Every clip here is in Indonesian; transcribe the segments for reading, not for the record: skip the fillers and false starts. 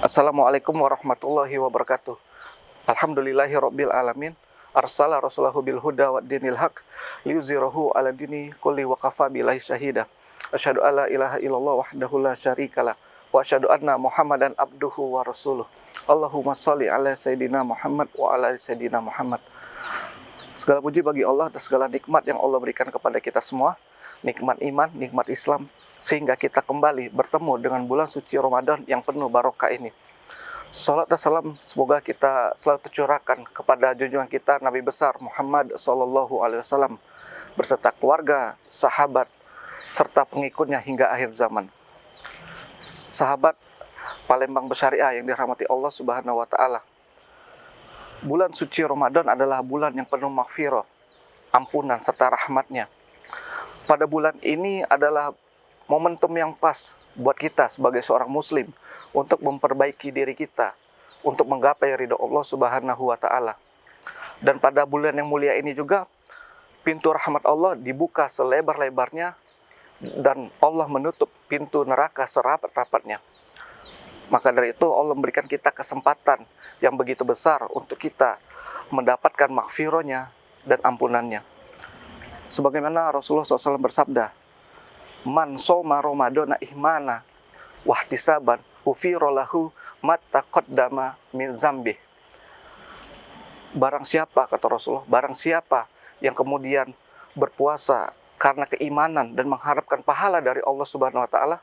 Assalamualaikum warahmatullahi wabarakatuh. Alhamdulillahi rabbil alamin. Arsala rasulahu bil huda wa dinil haq liyuzhirahu ala dini kulli wa kafa billahi syahida. Asyhadu alla ilaha illallah wahdahu la syarikalah wa asyhadu anna Muhammadan abduhu wa rasuluh. Allahumma shalli ala sayidina Muhammad wa ala sayidina Muhammad. Segala puji bagi Allah dan segala nikmat yang Allah berikan kepada kita semua. Nikmat iman, nikmat Islam, sehingga kita kembali bertemu dengan bulan suci Ramadan yang penuh barokah ini. Salat dan salam semoga kita selalu tercurahkan kepada junjungan kita Nabi besar Muhammad SAW beserta keluarga, sahabat, serta pengikutnya hingga akhir zaman. Sahabat Palembang Bersyariah yang dirahmati Allah Subhanahu wa Ta'ala. Bulan suci Ramadan adalah bulan yang penuh maghfirah, ampunan serta rahmatnya. Pada bulan ini adalah momentum yang pas buat kita sebagai seorang muslim untuk memperbaiki diri kita, untuk menggapai ridho Allah Subhanahu wa Ta'ala. Dan pada bulan yang mulia ini juga pintu rahmat Allah dibuka selebar-lebarnya dan Allah menutup pintu neraka serapat-rapatnya. Maka dari itu Allah memberikan kita kesempatan yang begitu besar untuk kita mendapatkan maghfirahnya dan ampunannya. Sebagaimana Rasulullah SAW bersabda, "Man shoma Ramadana ihmana wahtisaban ghufira lahu ma taqaddama min dzambih." Barang siapa, kata Rasulullah, barang siapa yang kemudian berpuasa karena keimanan dan mengharapkan pahala dari Allah Subhanahu wa Ta'ala,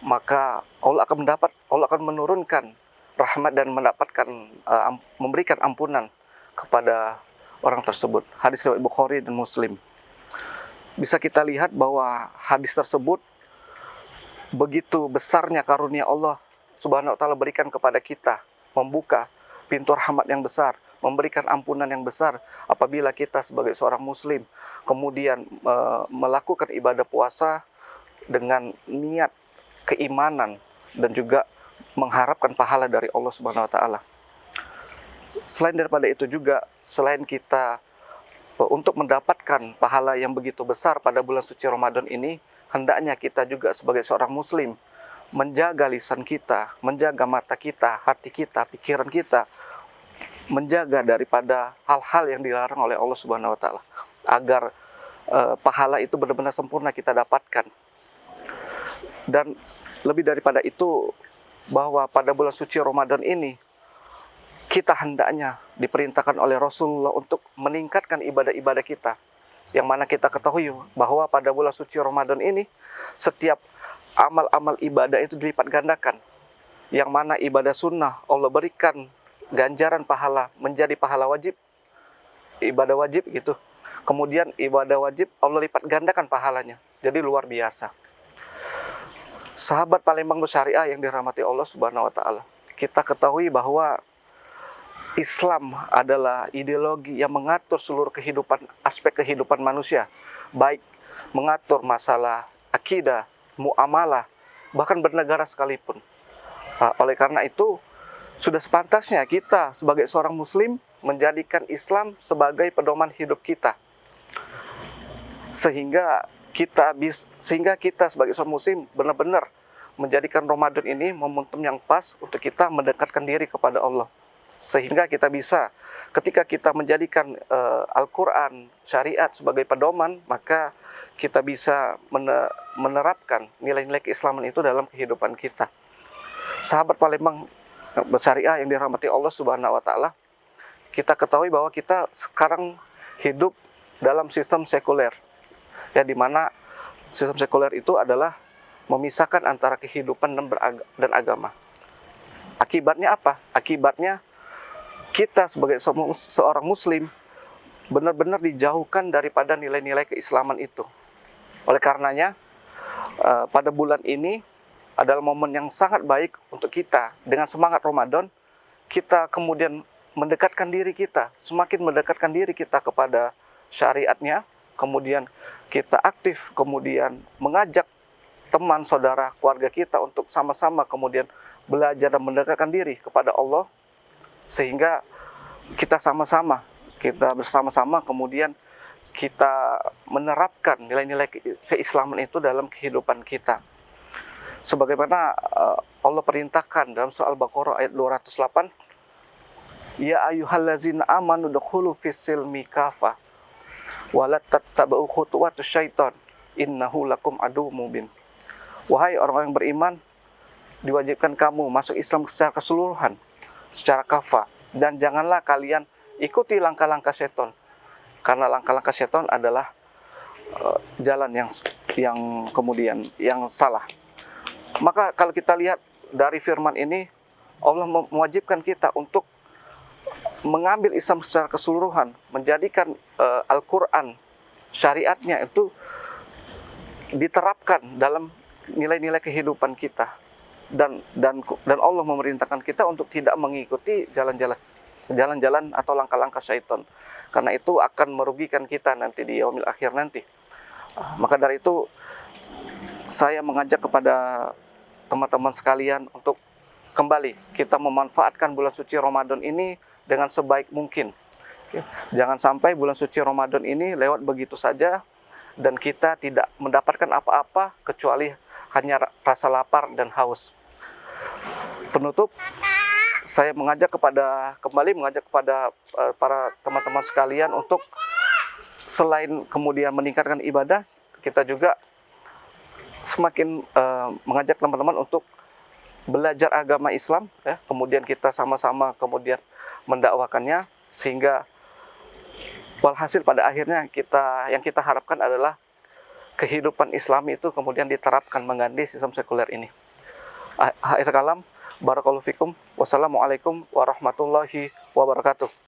maka Allah akan menurunkan rahmat dan memberikan ampunan kepada orang tersebut. Hadis riwayat Bukhari dan Muslim. Bisa kita lihat bahwa hadis tersebut begitu besarnya karunia Allah Subhanahu wa Ta'ala berikan kepada kita, membuka pintu rahmat yang besar, memberikan ampunan yang besar apabila kita sebagai seorang muslim kemudian melakukan ibadah puasa dengan niat keimanan dan juga mengharapkan pahala dari Allah Subhanahu wa Ta'ala. Selain daripada itu juga, selain kita untuk mendapatkan pahala yang begitu besar pada bulan suci Ramadan ini, hendaknya kita juga sebagai seorang muslim menjaga lisan kita, menjaga mata kita, hati kita, pikiran kita, menjaga daripada hal-hal yang dilarang oleh Allah Subhanahu wa Ta'ala, agar pahala itu benar-benar sempurna kita dapatkan. Dan lebih daripada itu, bahwa pada bulan suci Ramadan ini kita hendaknya diperintahkan oleh Rasulullah untuk meningkatkan ibadah-ibadah kita. Yang mana kita ketahui bahwa pada bulan suci Ramadan ini setiap amal-amal ibadah itu dilipat gandakan. Yang mana ibadah sunnah Allah berikan ganjaran pahala menjadi pahala wajib, ibadah wajib gitu. Kemudian ibadah wajib Allah lipat gandakan pahalanya. Jadi luar biasa. Sahabat Palembang Bersyariah yang dirahmati Allah Subhanahu wa Ta'ala, kita ketahui bahwa Islam adalah ideologi yang mengatur seluruh aspek kehidupan manusia, baik mengatur masalah akidah, muamalah, bahkan bernegara sekalipun. Oleh karena itu, sudah sepantasnya kita sebagai seorang muslim menjadikan Islam sebagai pedoman hidup kita. Sehingga kita sebagai seorang muslim benar-benar menjadikan Ramadan ini momentum yang pas untuk kita mendekatkan diri kepada Allah. Sehingga kita bisa, ketika kita menjadikan Al-Quran, syariat sebagai pedoman, maka kita bisa menerapkan nilai-nilai keislaman itu dalam kehidupan kita. Sahabat Palembang Bersyariah yang dirahmati Allah Subhanahu wa Ta'ala, kita ketahui bahwa kita sekarang hidup dalam sistem sekuler, ya, di mana sistem sekuler itu adalah memisahkan antara kehidupan dan agama. Akibatnya apa? Akibatnya kita sebagai seorang muslim benar-benar dijauhkan daripada nilai-nilai keislaman itu. Oleh karenanya, pada bulan ini adalah momen yang sangat baik untuk kita. Dengan semangat Ramadan, kita kemudian mendekatkan diri kita, semakin mendekatkan diri kita kepada syariatnya, kemudian kita aktif, kemudian mengajak teman, saudara, keluarga kita untuk sama-sama kemudian belajar dan mendekatkan diri kepada Allah, sehingga kita bersama-sama kemudian kita menerapkan nilai-nilai keislaman itu dalam kehidupan kita. Sebagaimana Allah perintahkan dalam surah Al-Baqarah ayat 208, ya ayyuhallazina amanu dukhulu fis-silmi kafah wa la tattaba'u khutuwatus syaiton innahu lakum aduwwum mubin. Wahai orang-orang yang beriman, diwajibkan kamu masuk Islam secara keseluruhan, secara kafah, dan janganlah kalian ikuti langkah-langkah setan, karena langkah-langkah setan adalah jalan yang kemudian yang salah. Maka kalau kita lihat dari firman ini, Allah mewajibkan kita untuk mengambil Islam secara keseluruhan, menjadikan Al-Quran, syariatnya itu diterapkan dalam nilai-nilai kehidupan kita, dan Allah memerintahkan kita untuk tidak mengikuti jalan-jalan atau langkah-langkah syaitan, karena itu akan merugikan kita nanti di yaumil akhir nanti. Maka dari itu saya mengajak kepada teman-teman sekalian untuk kembali kita memanfaatkan bulan suci Ramadan ini dengan sebaik mungkin. Jangan sampai bulan suci Ramadan ini lewat begitu saja dan kita tidak mendapatkan apa-apa kecuali hanya rasa lapar dan haus. Penutup, saya kembali mengajak kepada para teman-teman sekalian untuk selain kemudian meningkatkan ibadah, kita juga semakin mengajak teman-teman untuk belajar agama Islam, ya. Kemudian kita sama-sama kemudian mendakwakannya, sehingga walhasil pada akhirnya yang kita harapkan adalah kehidupan Islam itu kemudian diterapkan mengganti sistem sekuler ini. Akhir kalam, barakallahu fikum, wassalamualaikum warahmatullahi wabarakatuh.